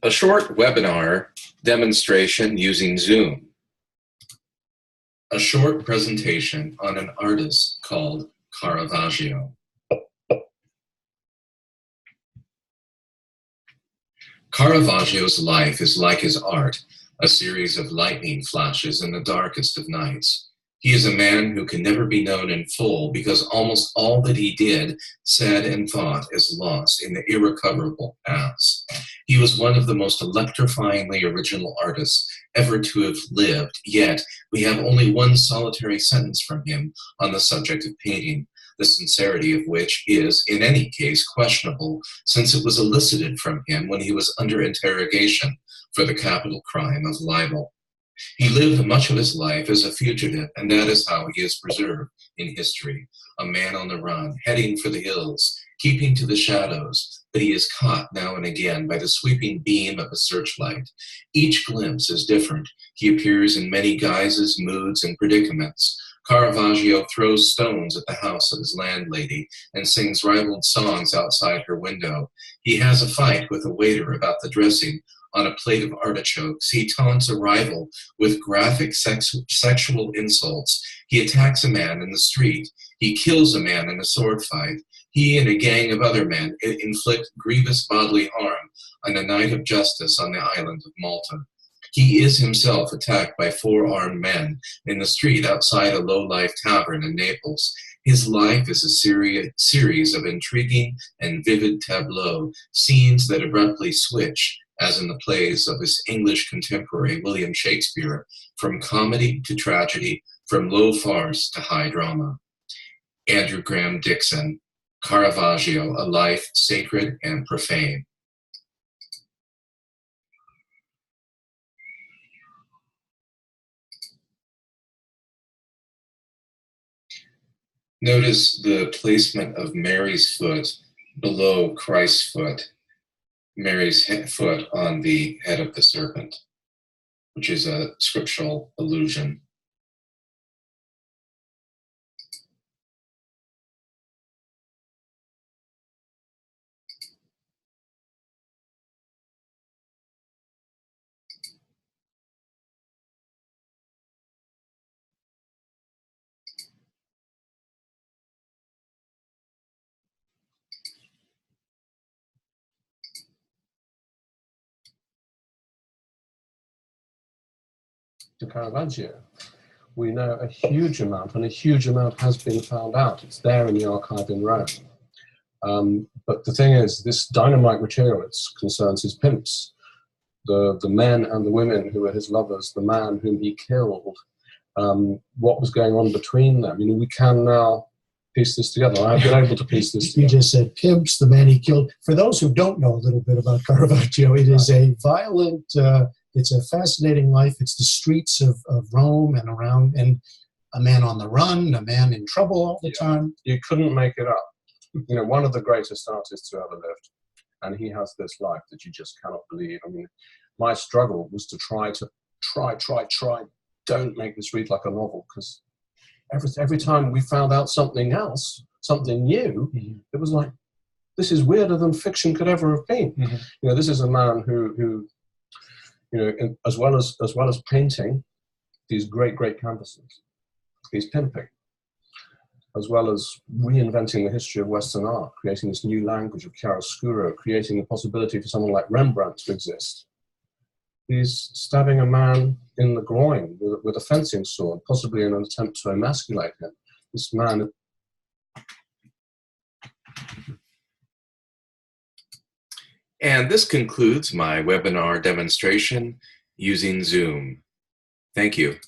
A short webinar demonstration using Zoom. A short presentation on an artist called Caravaggio. Caravaggio's life is like his art, a series of lightning flashes in the darkest of nights. He is a man who can never be known in full because almost all that he did, said, and thought is lost in the irrecoverable past. He was one of the most electrifyingly original artists ever to have lived, yet we have only one solitary sentence from him on the subject of painting, the sincerity of which is, in any case, questionable, since it was elicited from him when he was under interrogation for the capital crime of libel. He lived much of his life as a fugitive, and that is how he is preserved in history, a man on the run, heading for the hills, keeping to the shadows, but he is caught now and again by the sweeping beam of a searchlight. Each glimpse is different. He appears in many guises, moods, and predicaments. Caravaggio throws stones at the house of his landlady and sings ribald songs outside her window. He has a fight with a waiter about the dressing on a plate of artichokes. He taunts a rival with graphic sexual insults. He attacks a man in the street. He kills a man in a sword fight. He and a gang of other men inflict grievous bodily harm on a night of justice on the island of Malta. He is himself attacked by 4 armed men in the street outside a low-life tavern in Naples. His life is a series of intriguing and vivid tableaux, scenes that abruptly switch, as in the plays of his English contemporary William Shakespeare, from comedy to tragedy, from low farce to high drama. Andrew Graham Dixon, Caravaggio, A Life Sacred and Profane. Notice the placement of Mary's foot below Christ's foot, Mary's foot on the head of the serpent, which is a scriptural allusion. To Caravaggio, we know a huge amount, and a huge amount has been found out. It's there in the archive in Rome. But the thing is, this dynamite material, it concerns his pimps, the men and the women who were his lovers, the man whom he killed, what was going on between them. You know, we can now piece this together. I've been able to piece this together. You just said pimps, the man he killed. For those who don't know a little bit about Caravaggio, it is a violent, it's a fascinating life. It's the streets of Rome and around, and a man on the run, a man in trouble all the time. You couldn't make it up. You know, one of the greatest artists who ever lived, and he has this life that you just cannot believe. I mean, my struggle was to try, don't make this read like a novel, because every time we found out something else, something new, it was like, this is weirder than fiction could ever have been. You know, this is a man who you know, as well as painting these great canvases, he's pimping, as well as reinventing the history of Western art, creating this new language of chiaroscuro, creating the possibility for someone like Rembrandt to exist. He's stabbing a man in the groin with a fencing sword, possibly in an attempt to emasculate him. This man. And this concludes my webinar demonstration using Zoom. Thank you.